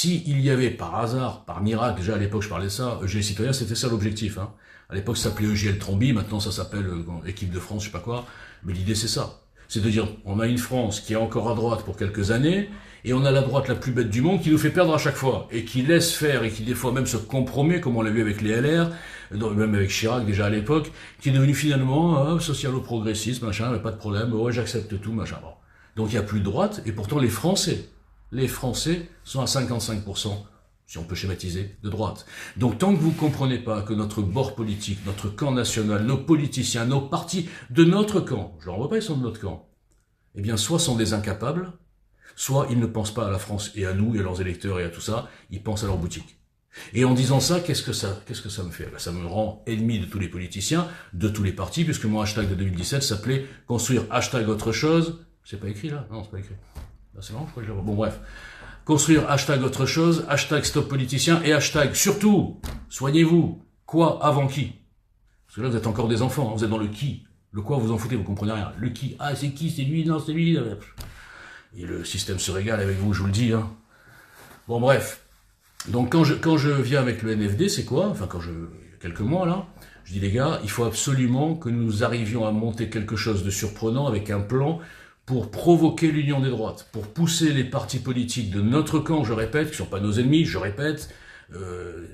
s'il y avait par hasard, par miracle, déjà à l'époque je parlais de ça, EGL Citoyen, c'était ça l'objectif. Hein. À l'époque ça s'appelait EGL Trombi, maintenant ça s'appelle Équipe de France, je sais pas quoi. Mais l'idée c'est ça. C'est de dire, on a une France qui est encore à droite pour quelques années, et on a la droite la plus bête du monde qui nous fait perdre à chaque fois, et qui laisse faire, et qui des fois même se compromet, comme on l'a vu avec les LR, même avec Chirac déjà à l'époque, qui est devenu finalement social-progressiste, machin, pas de problème, ouais j'accepte tout, machin. Bon. Donc il n'y a plus de droite, et pourtant les Français sont à 55%, si on peut schématiser, de droite. Donc tant que vous ne comprenez pas que notre bord politique, notre camp national, nos politiciens, nos partis de notre camp, je ne leur envoie pas, ils sont de notre camp, eh bien soit sont des incapables, soit ils ne pensent pas à la France et à nous et à leurs électeurs et à tout ça, ils pensent à leur boutique. Et en disant ça, qu'est-ce que ça me fait? Ben, ça me rend ennemi de tous les politiciens, de tous les partis, puisque mon hashtag de 2017 s'appelait « Construire hashtag autre chose ». C'est pas écrit là? Non, c'est pas écrit. Là, c'est marrant, je crois que je l'ai... Bon, bref. Construire hashtag autre chose, hashtag stop politicien et hashtag surtout, soignez-vous. Quoi avant qui? Parce que là, vous êtes encore des enfants, hein, vous êtes dans le qui. Le quoi, vous en foutez, vous comprenez rien. Le qui, ah, c'est qui, c'est lui, non, c'est lui. Et le système se régale avec vous, je vous le dis. Hein. Bon, bref. Donc, quand je viens avec le NFD, c'est quoi? Enfin, il y a quelques mois, là, je dis, les gars, il faut absolument que nous arrivions à monter quelque chose de surprenant avec un plan pour provoquer l'union des droites, pour pousser les partis politiques de notre camp, je répète, qui ne sont pas nos ennemis, je répète,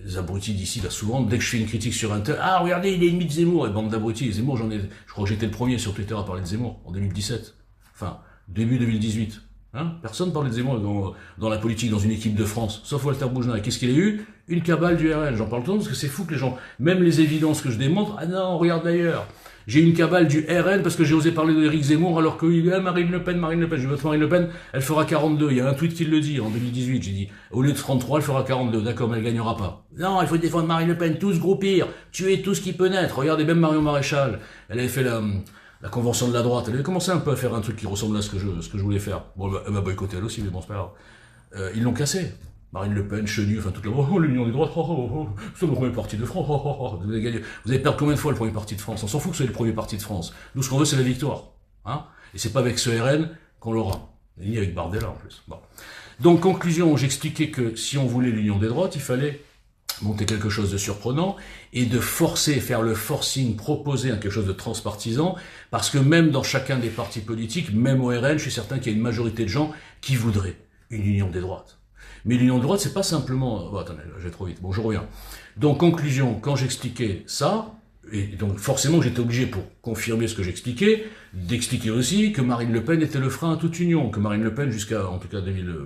les abrutis d'ici, là, souvent, dès que je fais une critique sur un tel, ah, regardez, il est ennemi de Zemmour, et bande d'abrutis, Zemmour, je crois que j'étais le premier sur Twitter à parler de Zemmour, en 2017, enfin, début 2018, hein, personne parlait de Zemmour dans la politique, dans une équipe de France, sauf Walter Bougenat, et qu'est-ce qu'il a eu? Une cabale du RN, j'en parle tout le temps, parce que c'est fou que les gens, même les évidences que je démontre, ah non, regarde d'ailleurs, j'ai une cabale du RN parce que j'ai osé parler d'Éric Zemmour alors qu'il y a Marine Le Pen. Je vote Marine Le Pen, elle fera 42. Il y a un tweet qui le dit en 2018. J'ai dit, au lieu de 33, elle fera 42. D'accord, mais elle gagnera pas. Non, il faut défendre Marine Le Pen, tous groupir, tuer tout ce qui peut naître. Regardez, même Marion Maréchal, elle avait fait la convention de la droite. Elle avait commencé un peu à faire un truc qui ressemble à ce que je voulais faire. Bon, elle m'a boycotté elle aussi, mais bon, c'est pas grave. Ils l'ont cassé. Marine Le Pen, Chenu, enfin toute la... Oh, l'Union des droites, c'est le premier parti de France, Vous allez perdre combien de fois le premier parti de France? On s'en fout que ce soit le premier parti de France. Nous, ce qu'on veut, c'est la victoire. Hein, et c'est pas avec ce RN qu'on l'aura. Ni avec Bardella, en plus. Bon. Donc, conclusion, j'expliquais que si on voulait l'Union des droites, il fallait monter quelque chose de surprenant et de forcer, faire le forcing, proposer quelque chose de transpartisan, parce que même dans chacun des partis politiques, même au RN, je suis certain qu'il y a une majorité de gens qui voudraient une Union des droites. Mais l'union de droite, c'est pas simplement... Oh, attendez, je vais trop vite. Bon, je reviens. Donc, conclusion, quand j'expliquais ça, et donc forcément j'étais obligé, pour confirmer ce que j'expliquais, d'expliquer aussi que Marine Le Pen était le frein à toute union, que Marine Le Pen, jusqu'à, en tout cas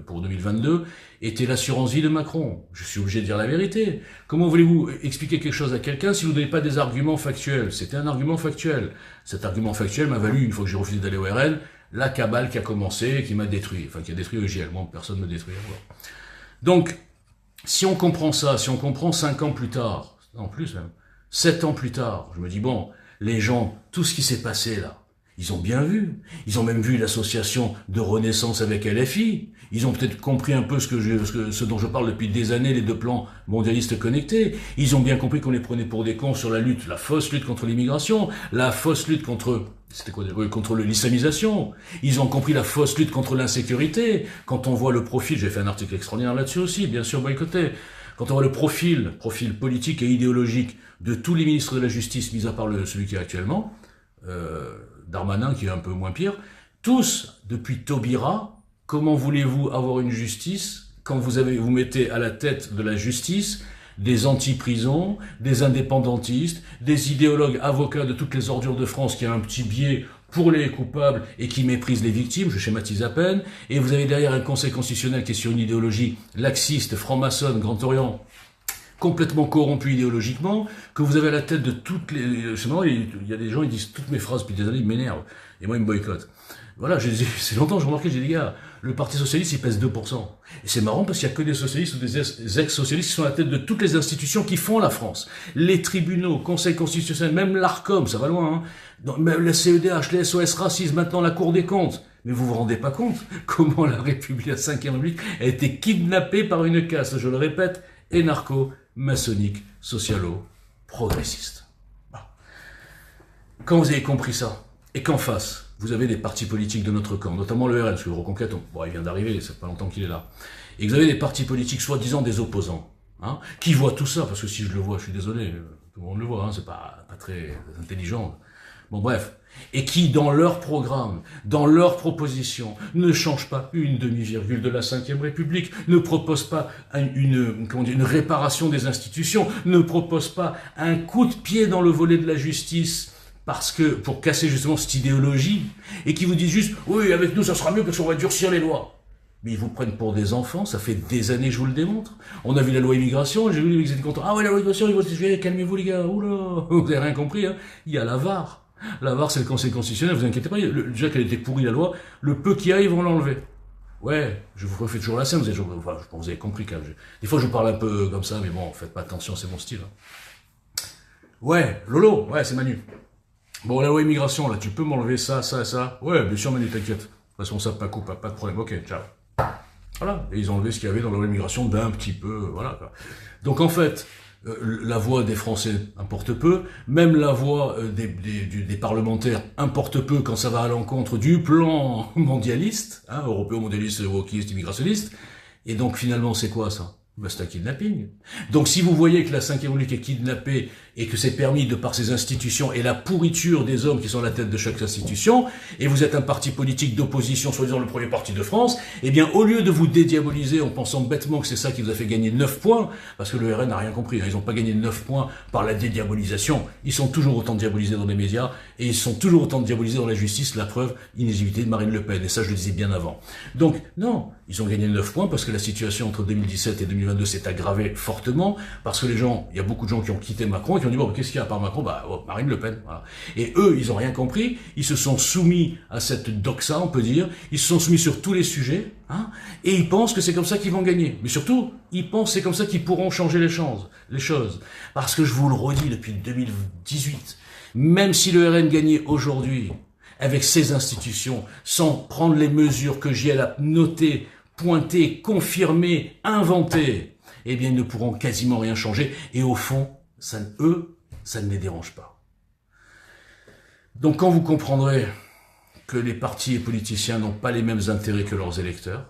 pour 2022, était l'assurance vie de Macron. Je suis obligé de dire la vérité. Comment voulez-vous expliquer quelque chose à quelqu'un si vous ne donnez pas des arguments factuels? C'était un argument factuel. Cet argument factuel m'a valu, une fois que j'ai refusé d'aller au RN, la cabale qui a commencé, qui m'a détruit, enfin qui a détruit EGL. Moi, personne ne me détruit. Donc, si on comprend ça, si on comprend 5 ans plus tard, en plus même, 7 ans plus tard, je me dis, bon, les gens, tout ce qui s'est passé là, ils ont bien vu. Ils ont même vu l'association de Renaissance avec LFI. Ils ont peut-être compris un peu ce dont je parle depuis des années, les deux plans mondialistes connectés. Ils ont bien compris qu'on les prenait pour des cons sur la lutte, la fausse lutte contre l'immigration, la fausse lutte contre... C'était quoi? Contre l'islamisation. Ils ont compris la fausse lutte contre l'insécurité. Quand on voit le profil, j'ai fait un article extraordinaire là-dessus aussi, bien sûr boycotté. Quand on voit le profil politique et idéologique de tous les ministres de la Justice, mis à part celui qui est actuellement, Darmanin qui est un peu moins pire, tous, depuis Taubira, comment voulez-vous avoir une justice quand vous mettez à la tête de la justice des anti-prisons, des indépendantistes, des idéologues avocats de toutes les ordures de France qui a un petit biais pour les coupables et qui méprisent les victimes, je schématise à peine, et vous avez derrière un conseil constitutionnel qui est sur une idéologie laxiste, franc-maçonne, Grand Orient, complètement corrompu idéologiquement, que vous avez à la tête de toutes les... Il y a des gens, ils disent toutes mes phrases depuis des années, ils m'énervent, et moi ils me boycottent. Voilà, c'est longtemps que je remarquais, j'ai dit, les gars, le Parti Socialiste, il pèse 2%. Et c'est marrant parce qu'il n'y a que des socialistes ou des ex-socialistes qui sont à la tête de toutes les institutions qui font la France. Les tribunaux, Conseil constitutionnel, même l'ARCOM, ça va loin, hein. Même la CEDH, les SOS Racisme, maintenant la Cour des comptes. Mais vous vous rendez pas compte comment la République, la 5e République, a été kidnappée par une caste, je le répète, énarco-maçonnique, socialo-progressiste. Bon. Quand vous avez compris ça, et qu'en face, vous avez des partis politiques de notre camp, notamment le RN, parce que le Reconquête, bon, il vient d'arriver, c'est pas longtemps qu'il est là, et que vous avez des partis politiques soi-disant des opposants, hein, qui voient tout ça, parce que si je le vois, je suis désolé, tout le monde le voit, hein, c'est pas très intelligent. Bon bref, et qui dans leur programme, dans leurs propositions, ne changent pas une demi-virgule de la Ve République, ne proposent pas une réparation des institutions, ne proposent pas un coup de pied dans le volet de la justice, parce que pour casser justement cette idéologie, et qui vous disent juste « oui, avec nous ça sera mieux parce qu'on va durcir les lois ». Mais ils vous prennent pour des enfants, ça fait des années que je vous le démontre. On a vu la loi immigration, j'ai vu les gens étaient contents. Ah ouais, la loi immigration, ils vont se dire, calmez-vous les gars, oula, vous avez rien compris, hein. Il y a la VAR. La VAR, c'est le Conseil constitutionnel, vous inquiétez pas, déjà qu'elle était pourrie la loi, le peu qu'il y a, ils vont l'enlever. Ouais, je vous refais toujours la scène, je pense que vous avez compris quand même. Des fois, je vous parle un peu comme ça, mais bon, faites pas attention, c'est mon style. Hein. Ouais, Lolo, ouais, c'est Manu. Bon, la loi immigration, là, tu peux m'enlever ça, ça, ça. Ouais, bien sûr, Manu, t'inquiète. Responsable, pas coup, pas de problème. Ok, ciao. Voilà. Et ils ont enlevé ce qu'il y avait dans la loi immigration d'un petit peu, voilà. Quoi. Donc, en fait, la voix des Français importe peu, même la voix des parlementaires importe peu quand ça va à l'encontre du plan mondialiste, hein, européo-mondialiste, wokiste, immigrationniste. Et donc, finalement, c'est quoi, ça? Ben, c'est un kidnapping. Donc si vous voyez que la Ve République est kidnappée et que c'est permis de par ses institutions et la pourriture des hommes qui sont à la tête de chaque institution, et vous êtes un parti politique d'opposition, soi-disant le premier parti de France, eh bien au lieu de vous dédiaboliser en pensant bêtement que c'est ça qui vous a fait gagner 9 points, parce que le RN n'a rien compris, hein, ils n'ont pas gagné 9 points par la dédiabolisation, ils sont toujours autant diabolisés dans les médias, et ils sont toujours autant diabolisés dans la justice, la preuve, inéligibilité de Marine Le Pen, et ça je le disais bien avant. Donc non, ils ont gagné 9 points parce que la situation entre 2017 et 2022 s'est aggravée fortement, parce que il y a beaucoup de gens qui ont quitté Macron et qui ont dit bon, qu'est-ce qu'il y a à part Macron? Bah, Marine Le Pen, voilà. Et eux, ils ont rien compris, ils se sont soumis à cette doxa, on peut dire, ils se sont soumis sur tous les sujets, hein, et ils pensent que c'est comme ça qu'ils vont gagner. Mais surtout, ils pensent que c'est comme ça qu'ils pourront changer les choses. Parce que je vous le redis depuis 2018, même si le RN gagnait aujourd'hui, avec ses institutions, sans prendre les mesures que j'ai à noter, pointer, confirmer, inventer, eh bien, ils ne pourront quasiment rien changer. Et au fond, ça ne les dérange pas. Donc, quand vous comprendrez que les partis et politiciens n'ont pas les mêmes intérêts que leurs électeurs,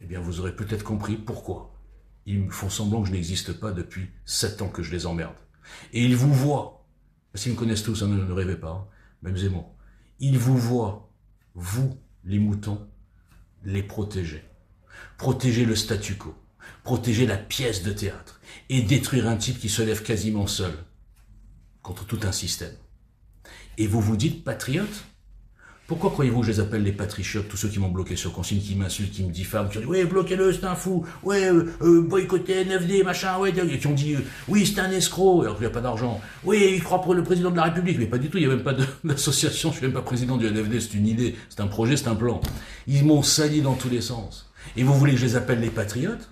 eh bien, vous aurez peut-être compris pourquoi ils me font semblant que je n'existe pas depuis 7 ans que je les emmerde. Et ils vous voient, parce qu'ils me connaissent tous, hein, ne rêvez pas, hein, même Zemmour, ils vous voient, vous, les moutons, les protéger. Protéger le statu quo, protéger la pièce de théâtre et détruire un type qui se lève quasiment seul contre tout un système. Et vous vous dites patriote? Pourquoi croyez-vous que je les appelle les patriotes, tous ceux qui m'ont bloqué sur consigne, qui m'insultent, qui me diffament, qui ont dit ouais, bloquez-le, c'est un fou, ouais, boycottez NFD, machin, ouais, qui ont dit oui, c'est un escroc, alors qu'il n'y a pas d'argent, oui, il croit pour le président de la République, mais pas du tout, il n'y a même pas d'association, je suis même pas président du NFD, c'est une idée, c'est un projet, c'est un plan. Ils m'ont sali dans tous les sens. Et vous voulez que je les appelle les patriotes?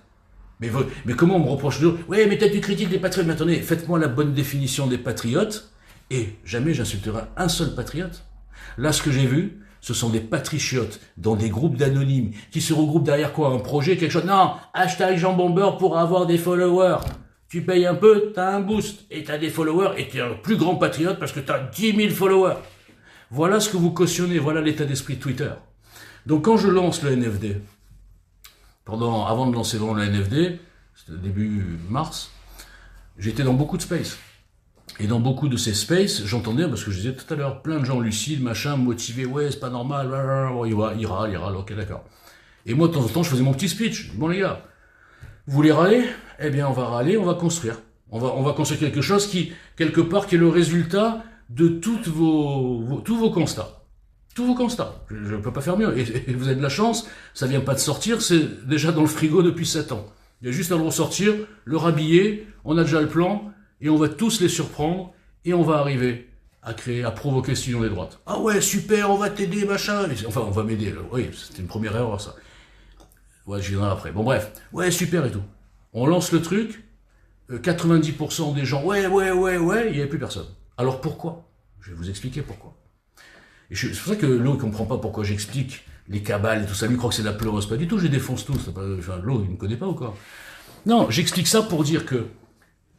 Mais comment on me reproche toujours? Ouais, mais peut-être tu critiques les patriotes. Mais attendez, faites-moi la bonne définition des patriotes, et jamais j'insulterai un seul patriote. Là, ce que j'ai vu, ce sont des patriotes dans des groupes d'anonymes qui se regroupent derrière quoi? Un projet, quelque chose? Non, hashtag Jean Bomber pour avoir des followers. Tu payes un peu, t'as un boost, et t'as des followers, et t'es un plus grand patriote parce que t'as 10 000 followers. Voilà ce que vous cautionnez, voilà l'état d'esprit de Twitter. Donc quand je lance le NFD, avant de lancer vraiment le NFD, c'était début mars, j'étais dans beaucoup de space. Et dans beaucoup de ces spaces, j'entendais, parce que je disais tout à l'heure, plein de gens lucides, machin, motivés, ouais, c'est pas normal, bon, il râle, ok, d'accord. Et moi, de temps en temps, je faisais mon petit speech. Bon, les gars, vous voulez râler? Eh bien, on va râler, on va construire. On va construire quelque chose qui, quelque part, qui est le résultat de tous vos constats. Tous vos constats. Je ne peux pas faire mieux. Et vous avez de la chance, ça vient pas de sortir, c'est déjà dans le frigo depuis 7 ans. Il y a juste à le ressortir, le rhabiller, on a déjà le plan, et on va tous les surprendre, et on va arriver à provoquer ce union des droites. Ah ouais, super, on va t'aider, machin. Enfin, on va m'aider. Oui, c'était une première erreur, ça. Ouais, j'y viendrai après. Bon, bref. Ouais, super et tout. On lance le truc, 90% des gens, ouais, il n'y avait plus personne. Alors pourquoi? Je vais vous expliquer pourquoi. C'est pour ça que l'eau, il comprend pas pourquoi j'explique les cabales et tout ça. Lui, il croit que c'est la pleureuse. Pas du tout, je les défonce tous. L'eau, il ne me connaît pas ou quoi? Non, j'explique ça pour dire que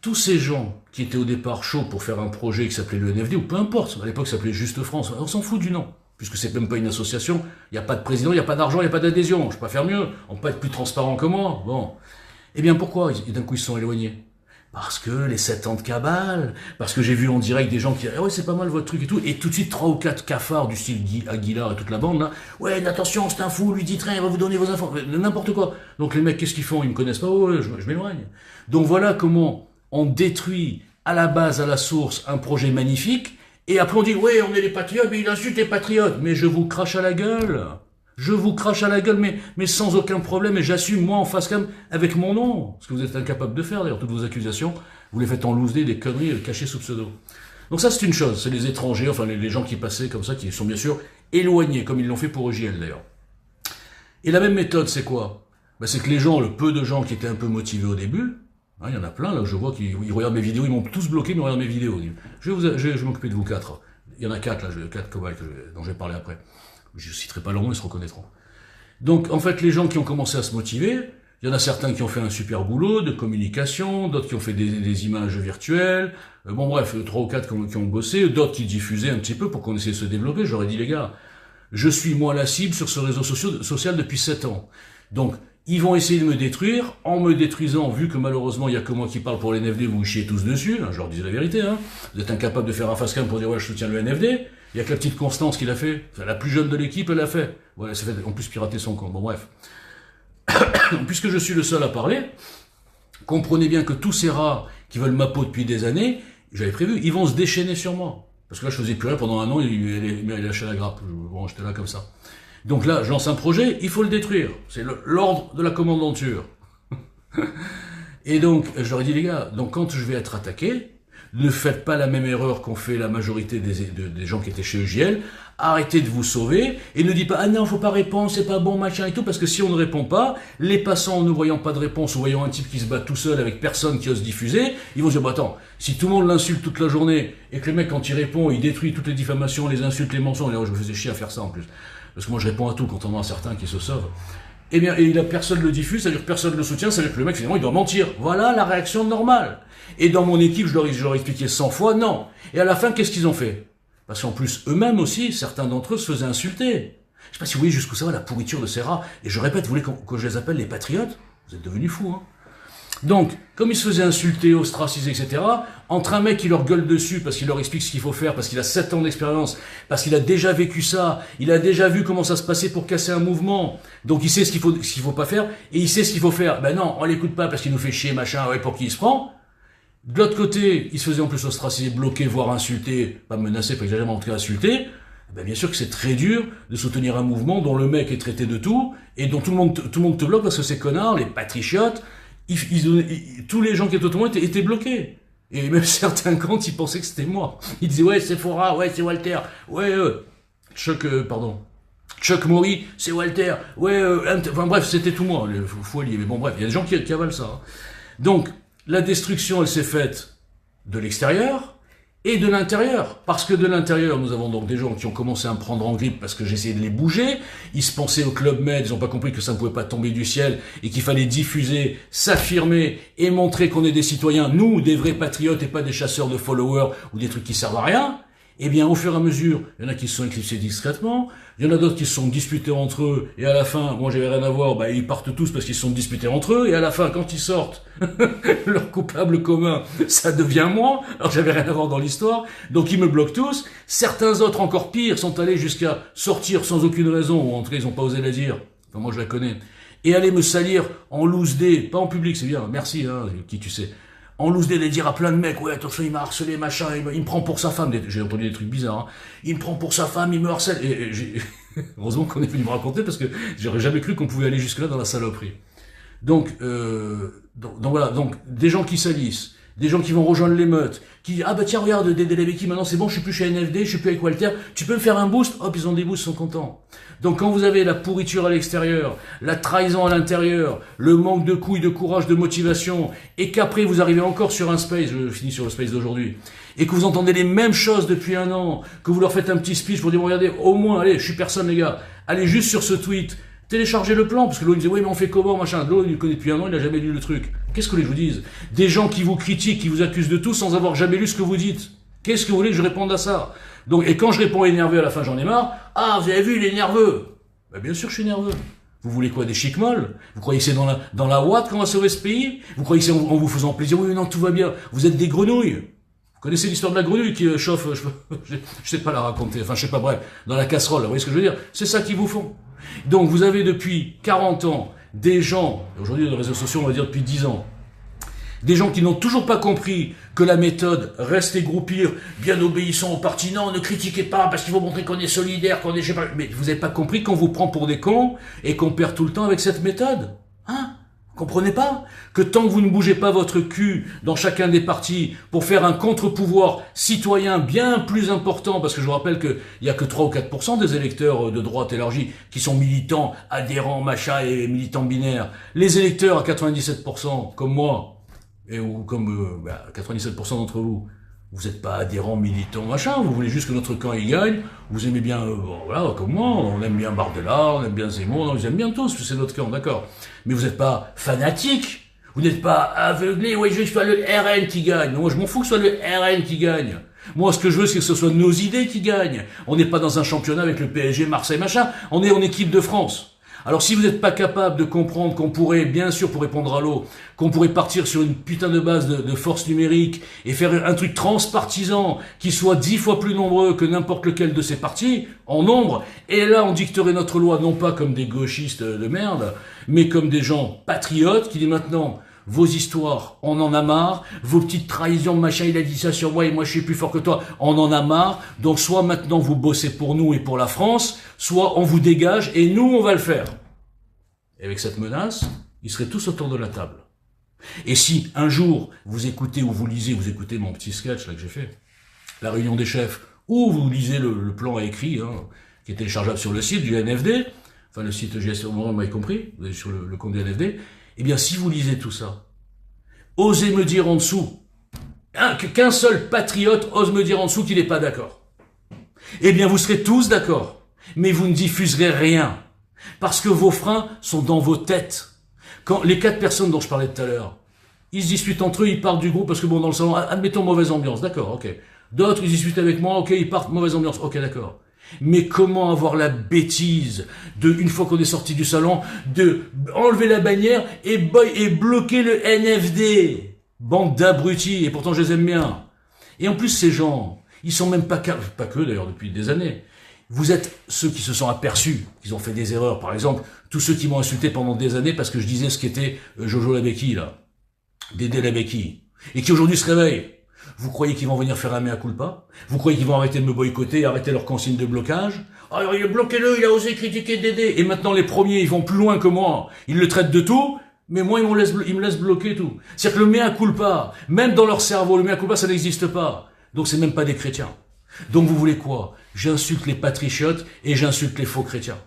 tous ces gens qui étaient au départ chauds pour faire un projet qui s'appelait le NFD, ou peu importe, à l'époque ça s'appelait Juste France, on s'en fout du nom. puisque c'est même pas une association, il n'y a pas de président, il n'y a pas d'argent, il n'y a pas d'adhésion. Je peux pas faire mieux. On peut pas être plus transparent que moi. Bon. Eh bien, pourquoi d'un coup ils se sont éloignés? Parce que les 7 ans de cabale, parce que j'ai vu en direct des gens qui disaient, ah ouais, c'est pas mal votre truc et tout, et tout de suite 3 ou 4 cafards du style Aguilar et toute la bande, là, ouais, attention, c'est un fou, lui dites rien, il va vous donner vos infos, n'importe quoi. Donc les mecs, qu'est-ce qu'ils font? Ils me connaissent pas, ouais, je m'éloigne. Donc voilà comment on détruit à la base, à la source, un projet magnifique, et après on dit, ouais, on est les patriotes, mais il insulte les patriotes, mais je vous crache à la gueule. Je vous crache à la gueule, mais sans aucun problème, et j'assume, moi, en face cam, avec mon nom. Ce que vous êtes incapable de faire, d'ailleurs, toutes vos accusations, vous les faites en loose des conneries cachées sous pseudo. Donc ça, c'est une chose, c'est les étrangers, enfin les gens qui passaient comme ça, qui sont bien sûr éloignés, comme ils l'ont fait pour EJL, d'ailleurs. Et la même méthode, c'est quoi? Ben, c'est que les gens, le peu de gens qui étaient un peu motivés au début, hein, il y en a plein, là, je vois qu'ils regardent mes vidéos, ils m'ont tous bloqué, mais ils regardent mes vidéos. Je vais m'occuper de vous 4. Il y en a 4, là, 4 cobayes dont je vais parler après. Je ne citerai pas leur nom, ils se reconnaîtront. Donc, en fait, les gens qui ont commencé à se motiver, il y en a certains qui ont fait un super boulot de communication, d'autres qui ont fait des images virtuelles, bon bref, 3 ou 4 qui ont bossé, d'autres qui diffusaient un petit peu pour qu'on essaie de se développer. J'aurais dit, les gars, je suis moi la cible sur ce réseau social depuis 7 ans. Donc, ils vont essayer de me détruire, en me détruisant, vu que malheureusement, il n'y a que moi qui parle pour les NFD, vous chiez tous dessus, hein, je leur dis la vérité, hein. Vous êtes incapable de faire un face cam pour dire, ouais, je soutiens le NFD. Il y a que la petite Constance qui l'a fait. Enfin, la plus jeune de l'équipe, elle l'a fait. Ouais, elle s'est fait en plus pirater son compte. Bon, bref. Puisque je suis le seul à parler, comprenez bien que tous ces rats qui veulent ma peau depuis des années, j'avais prévu, ils vont se déchaîner sur moi. Parce que là, je faisais plus rien pendant un an, il lâchait la grappe. Bon, j'étais là comme ça. Donc là, je lance un projet, il faut le détruire. C'est l'ordre de la commandanture. Et donc, je leur ai dit, les gars, donc quand je vais être attaqué, ne faites pas la même erreur qu'ont fait la majorité des gens qui étaient chez EJL. Arrêtez de vous sauver et ne dites pas « Ah non, faut pas répondre, c'est pas bon, machin et tout » parce que si on ne répond pas, les passants en ne voyant pas de réponse ou voyant un type qui se bat tout seul avec personne qui ose diffuser, ils vont se dire « Bah attends, si tout le monde l'insulte toute la journée et que le mec quand il répond, il détruit toutes les diffamations, les insultes, les mensonges, et je me faisais chier à faire ça en plus. Parce que moi je réponds à tout quand on en a certains qui se sauvent. Eh bien, et personne ne le diffuse, c'est-à-dire que personne ne le soutient, c'est-à-dire que le mec finalement il doit mentir. Voilà la réaction normale. Et dans mon équipe, je leur ai expliqué 100 fois, non. Et à la fin, qu'est-ce qu'ils ont fait? Parce qu'en plus, eux-mêmes aussi, certains d'entre eux se faisaient insulter. Je sais pas si vous voyez jusqu'où ça va, la pourriture de ces rats. Et je répète, vous voulez que je les appelle les patriotes? Vous êtes devenus fous, hein. Donc, comme ils se faisaient insulter, ostraciser, etc., entre un mec qui leur gueule dessus parce qu'il leur explique ce qu'il faut faire, parce qu'il a 7 ans d'expérience, parce qu'il a déjà vécu ça, il a déjà vu comment ça se passait pour casser un mouvement, donc il sait ce qu'il faut pas faire, et il sait ce qu'il faut faire. Ben non, on l'écoute pas parce qu'il nous fait chier, machin, ouais, pour qui il se prend. De l'autre côté, il se faisait en plus ostraciser, bloquer, voire insulter, pas menacer, pas exagérément, en tout cas insulter. Ben bien sûr que c'est très dur de soutenir un mouvement dont le mec est traité de tout, et dont tout le monde te bloque parce que ces connards, les patriotes, tous les gens qui étaient autour de moi étaient bloqués. Et même certains comptes, ils pensaient que c'était moi. Ils disaient, ouais, c'est Fora, ouais, c'est Walter, ouais, Chuck Maury, c'est Walter, ouais, enfin bref, c'était tout moi, le fou allié. Mais bon, bref, il y a des gens qui avalent ça. Hein. Donc, la destruction, elle s'est faite de l'extérieur et de l'intérieur. Parce que de l'intérieur, nous avons donc des gens qui ont commencé à me prendre en grippe parce que j'essayais de les bouger. Ils se pensaient au Club Med, ils n'ont pas compris que ça ne pouvait pas tomber du ciel et qu'il fallait diffuser, s'affirmer et montrer qu'on est des citoyens, nous, des vrais patriotes et pas des chasseurs de followers ou des trucs qui servent à rien. Eh bien, au fur et à mesure, il y en a qui se sont éclipsés discrètement, il y en a d'autres qui se sont disputés entre eux, et à la fin, moi j'avais rien à voir, bah ils partent tous parce qu'ils se sont disputés entre eux, et à la fin, quand ils sortent, leur coupable commun, ça devient moi, alors j'avais rien à voir dans l'histoire, donc ils me bloquent tous. Certains autres, encore pires, sont allés jusqu'à sortir sans aucune raison, ou en tout cas ils n'ont pas osé la dire, enfin moi je la connais, et aller me salir en loose day, pas en public, c'est bien, merci, hein, qui tu sais, en loose day, de dire à plein de mecs, ouais, attention, il m'a harcelé, machin, il me prend pour sa femme, j'ai entendu des trucs bizarres, hein. Il me prend pour sa femme, il me harcèle, et heureusement qu'on est venu me raconter, parce que j'aurais jamais cru qu'on pouvait aller jusque-là dans la saloperie. Donc voilà, donc, des gens qui salissent, des gens qui vont rejoindre l'émeute, qui disent, ah bah tiens, regarde, Dédé Lebeki, maintenant c'est bon, je suis plus chez NFD, je suis plus avec Walter, tu peux me faire un boost? Hop, ils ont des boosts, ils sont contents. Donc quand vous avez la pourriture à l'extérieur, la trahison à l'intérieur, le manque de couilles, de courage, de motivation, et qu'après vous arrivez encore sur un space, je finis sur le space d'aujourd'hui, et que vous entendez les mêmes choses depuis un an, que vous leur faites un petit speech pour dire, regardez, au moins, allez, je suis personne les gars, allez juste sur ce tweet, téléchargez le plan, parce que l'autre disait, oui mais on fait comment, machin, l'autre il le connaît depuis un an, il n'a jamais lu le truc. Qu'est-ce que je vous dise? Des gens qui vous critiquent, qui vous accusent de tout sans avoir jamais lu ce que vous dites. Qu'est-ce que vous voulez que je réponde à ça? Donc, et quand je réponds énervé à la fin, j'en ai marre. Ah, vous avez vu, il est nerveux. Ben, bien sûr, je suis nerveux. Vous voulez quoi, des chics molles? Vous croyez que c'est dans la ouate qu'on va sauver ce pays? Vous croyez que c'est en vous faisant plaisir? Oui, non, tout va bien. Vous êtes des grenouilles. Vous connaissez l'histoire de la grenouille qui chauffe, je sais pas la raconter, enfin, je sais pas, bref, dans la casserole, vous voyez ce que je veux dire? C'est ça qu'ils vous font. Donc, vous avez depuis 40 ans des gens, aujourd'hui, les réseaux sociaux, on va dire depuis 10 ans, des gens qui n'ont toujours pas compris que la méthode, rester groupir, bien obéissant au parti, non, ne critiquez pas, parce qu'il faut montrer qu'on est solidaire, qu'on est, je sais pas, mais vous n'avez pas compris qu'on vous prend pour des cons, et qu'on perd tout le temps avec cette méthode? Hein? Vous comprenez pas? Que tant que vous ne bougez pas votre cul dans chacun des partis pour faire un contre-pouvoir citoyen bien plus important, parce que je vous rappelle qu'il y a que 3 ou 4% des électeurs de droite élargie qui sont militants, adhérents, machin, et militants binaires. Les électeurs à 97%, comme moi, et ou comme 97% d'entre vous, vous n'êtes pas adhérents, militants, machin, vous voulez juste que notre camp y gagne, vous aimez bien, voilà, comme moi, on aime bien Bardella, on aime bien Zemmour, on les aime bien tous, c'est notre camp, d'accord. Mais vous n'êtes pas fanatiques, vous n'êtes pas aveuglés, ouais, je veux que ce soit le RN qui gagne. Non, moi je m'en fous que ce soit le RN qui gagne. Moi, ce que je veux, c'est que ce soit nos idées qui gagnent. On n'est pas dans un championnat avec le PSG, Marseille, machin, on est en équipe de France. Alors si vous n'êtes pas capable de comprendre qu'on pourrait, bien sûr pour répondre à l'eau, qu'on pourrait partir sur une putain de base de force numérique et faire un truc transpartisan qui soit 10 fois plus nombreux que n'importe lequel de ces partis, en nombre, et là on dicterait notre loi non pas comme des gauchistes de merde, mais comme des gens patriotes qui disent maintenant... Vos histoires, on en a marre. Vos petites trahisons, machin, il a dit ça sur moi et moi je suis plus fort que toi, on en a marre. Donc soit maintenant vous bossez pour nous et pour la France, soit on vous dégage et nous on va le faire. Et avec cette menace, ils seraient tous autour de la table. Et si un jour vous écoutez ou vous écoutez mon petit sketch là que j'ai fait, la réunion des chefs, ou vous lisez le plan écrit, qui est téléchargeable sur le site du NFD, enfin le site GS, vous m'avez compris, vous allez sur le compte du NFD, eh bien, si vous lisez tout ça, osez me dire en dessous, qu'un seul patriote ose me dire en dessous qu'il n'est pas d'accord. Eh bien, vous serez tous d'accord, mais vous ne diffuserez rien, parce que vos freins sont dans vos têtes. Quand les 4 personnes dont je parlais tout à l'heure, ils se disputent entre eux, ils partent du groupe, parce que bon, dans le salon, admettons mauvaise ambiance, d'accord, ok. D'autres, ils discutent avec moi, ok, ils partent, mauvaise ambiance, ok, d'accord. Mais comment avoir la bêtise de, une fois qu'on est sorti du salon, de enlever la bannière et bloquer le NFD? Bande d'abrutis, et pourtant je les aime bien. Et en plus, ces gens, ils sont même pas que d'ailleurs depuis des années. Vous êtes ceux qui se sont aperçus qu'ils ont fait des erreurs. Par exemple, tous ceux qui m'ont insulté pendant des années parce que je disais ce qu'était Jojo Labeki, là. Dédé Labeki. Et qui aujourd'hui se réveillent. Vous croyez qu'ils vont venir faire un mea culpa? Vous croyez qu'ils vont arrêter de me boycotter, arrêter leur consigne de blocage? Alors, bloquez-le, il a osé critiquer Dédé. Et maintenant, les premiers, ils vont plus loin que moi. Ils le traitent de tout, mais moi, ils me laissent bloquer tout. C'est-à-dire que le mea culpa, même dans leur cerveau, le mea culpa, ça n'existe pas. Donc, c'est même pas des chrétiens. Donc, vous voulez quoi? J'insulte les patriotes et j'insulte les faux chrétiens.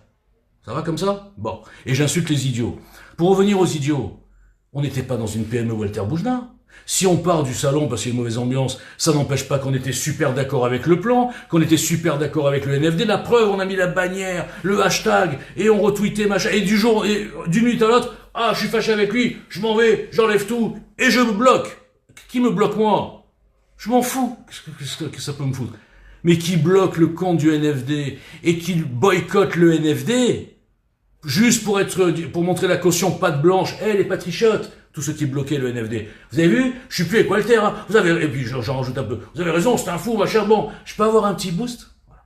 Ça va comme ça? Bon. Et j'insulte les idiots. Pour revenir aux idiots, on n'était pas dans une PME Walter Boujna. Si on part du salon parce qu'il y a une mauvaise ambiance, ça n'empêche pas qu'on était super d'accord avec le plan, qu'on était super d'accord avec le NFD. La preuve, on a mis la bannière, le hashtag, et on retweetait, machin. Et d'une minute à l'autre, ah, je suis fâché avec lui, je m'en vais, j'enlève tout, et je me bloque. Qui me bloque, moi? Je m'en fous. Qu'est-ce que ça peut me foutre? Mais qui bloque le compte du NFD et qui boycotte le NFD, juste pour montrer la caution patte blanche, les patriotes, tous ceux qui bloquaient le NFD. Vous avez vu? Je suis plus avec Walter, hein. Et puis j'en rajoute un peu. Vous avez raison, c'est un fou, ma chère. Bon, je peux avoir un petit boost? Voilà.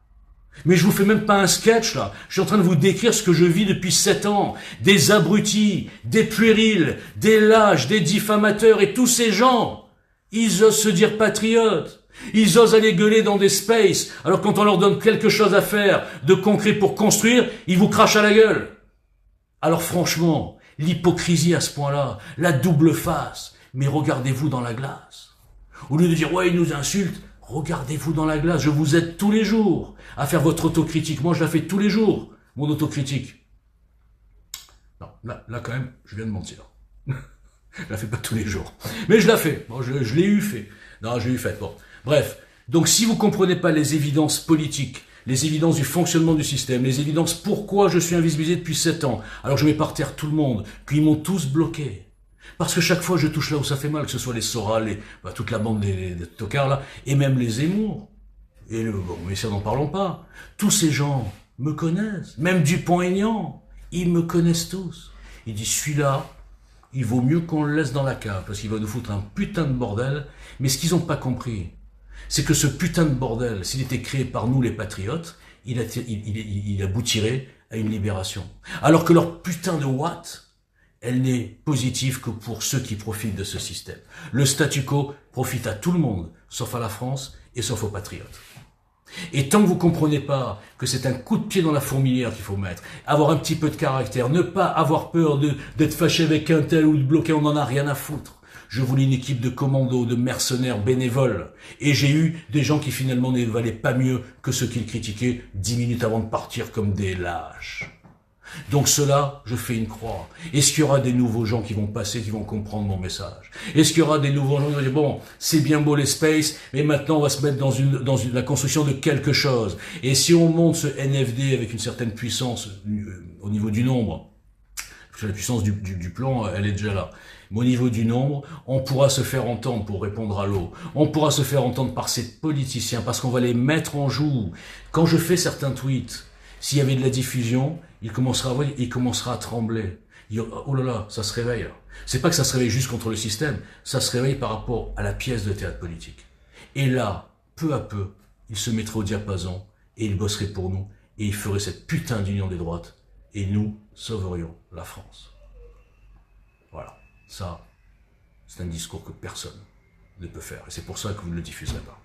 Mais je vous fais même pas un sketch, là. Je suis en train de vous décrire ce que je vis depuis 7 ans. Des abrutis, des puérils, des lâches, des diffamateurs, et tous ces gens, ils osent se dire patriotes. Ils osent aller gueuler dans des spaces, alors quand on leur donne quelque chose à faire, de concret pour construire, ils vous crachent à la gueule. Alors franchement, l'hypocrisie à ce point-là, la double face, mais regardez-vous dans la glace. Au lieu de dire, ouais, ils nous insultent, regardez-vous dans la glace. Je vous aide tous les jours à faire votre autocritique. Moi, je la fais tous les jours, mon autocritique. Non, là quand même, je viens de mentir. Je la fais pas tous les jours. Mais je la fais. Bon, je l'ai eu fait. Non, je l'ai eu fait. Bon. Bref. Donc, si vous comprenez pas les évidences politiques, les évidences du fonctionnement du système, les évidences pourquoi je suis invisibilisé depuis 7 ans, alors je mets par terre tout le monde, qu'ils m'ont tous bloqué. Parce que chaque fois, je touche là où ça fait mal, que ce soit les Soral, toute la bande des tocards là, et même les Zemmour. Et mais ça n'en parlons pas. Tous ces gens me connaissent. Même Dupont-Aignan, ils me connaissent tous. Il dit, celui-là, il vaut mieux qu'on le laisse dans la cave, parce qu'il va nous foutre un putain de bordel. Mais ce qu'ils n'ont pas compris, c'est que ce putain de bordel, s'il était créé par nous les patriotes, il aboutirait à une libération. Alors que leur putain de Watt, elle n'est positive que pour ceux qui profitent de ce système. Le statu quo profite à tout le monde, sauf à la France et sauf aux patriotes. Et tant que vous comprenez pas que c'est un coup de pied dans la fourmilière qu'il faut mettre, avoir un petit peu de caractère, ne pas avoir peur d'être fâché avec un tel ou de bloquer, on n'en a rien à foutre. Je voulais une équipe de commandos, de mercenaires bénévoles. Et j'ai eu des gens qui finalement ne valaient pas mieux que ceux qu'ils critiquaient 10 minutes avant de partir comme des lâches. Donc cela, je fais une croix. Est-ce qu'il y aura des nouveaux gens qui vont passer, qui vont comprendre mon message? Est-ce qu'il y aura des nouveaux gens qui vont dire, bon, c'est bien beau l'espace, mais maintenant on va se mettre dans la construction de quelque chose. Et si on monte ce NFD avec une certaine puissance au niveau du nombre, parce que la puissance du plan, elle est déjà là. Mais au niveau du nombre, on pourra se faire entendre pour répondre à l'eau. On pourra se faire entendre par ces politiciens, parce qu'on va les mettre en joue. Quand je fais certains tweets, s'il y avait de la diffusion, il commencera à trembler. Il dira, oh là là, ça se réveille. C'est pas que ça se réveille juste contre le système, ça se réveille par rapport à la pièce de théâtre politique. Et là, peu à peu, il se mettrait au diapason et il bosserait pour nous et il ferait cette putain d'union des droites et nous sauverions la France. Voilà, ça, c'est un discours que personne ne peut faire et c'est pour ça que vous ne le diffuserez pas.